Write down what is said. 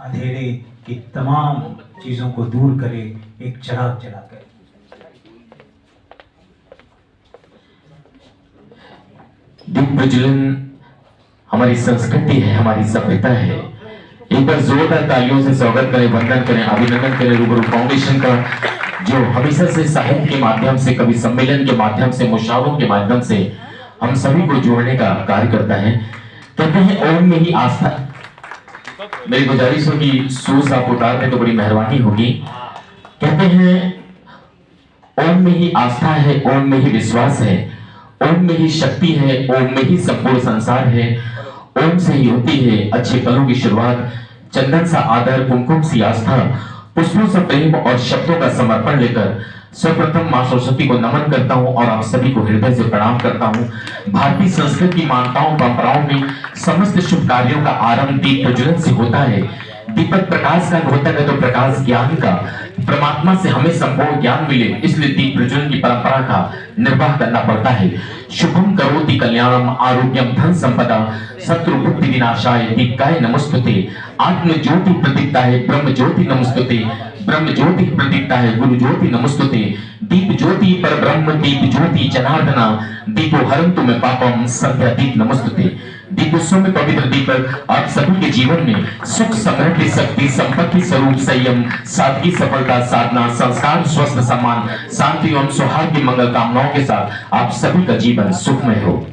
अंधेरे की तमाम चीजों को दूर करे एक चिराग जलाकर। दीप प्रज्वलन हमारी संस्कृति है, हमारी सभ्यता है। एक बार जोरदार तालियों से स्वागत करें, वंदन करें, अभिनंदन करें रूबरू फाउंडेशन का, जो हमेशा से साहित्य के माध्यम से, कवि सम्मेलन के माध्यम से, मुशावरों के माध्यम से हम सभी को जोड़ने का कार्य करता है। कहते हैं ओम में ही आस्था। मेरी गुजारिश होगी सूज आप उतार दें तो बड़ी मेहरबानी होगी। कहते हैं ओम में ही आस्था है, ओम में ही विश्वास है, ओम में ही शक्ति है, ओम में ही संपूर्ण संसार है। ओम से ही होती है अच्छे पलों की शुरुआत। चंदन सा आदर, कुमकुम सी आस्था, पुष्पों से प्रेम और शब्दों का समर्पण लेकर सर्वप्रथम मां सरस्वती को नमन करता हूं और आप सभी को हृदय से प्रणाम करता हूं। भारतीय संस्कृति की मान्यताओं परंपराओं में समस्त शुभ कार्यों का आरंभ दीप प्रज्वलन से होता है। दीपक प्रकाश का होता है तो प्रकाश ज्ञान का, परमात्मा से हमें संपूर्ण ज्ञान मिले, इसलिए दीप प्रज्वलन की परंपरा का निर्वाह करना पड़ता है। शुभम करोति कल्याणम आरोग्यम धन संपदा शत्रु बुद्धि विनाशाय दीपकाय नमस्तुते। आत्म ज्योति प्रदीप्ता है, ब्रह्म ज्योति नमस्तुते। ब्रह्म ज्योति प्रदीप्ता है, गुरु ज्योति नमस्तुते। दीप ज्योति पर ब्रह्म, दीप ज्योति जनार्दना, दीपो हरन्तु मे पापम, संध्या दीप नमस्तुते। दीपोत्सव में पवित्र दीपक आप सभी के जीवन में सुख, समृद्धि, शक्ति, संपत्ति, स्वरूप, संयम, सादगी, सफलता, साधना, संस्कार, स्वस्थ, सम्मान, शांति एवं सौहार्द की मंगल कामनाओं के साथ आप सभी का जीवन सुखमय हो।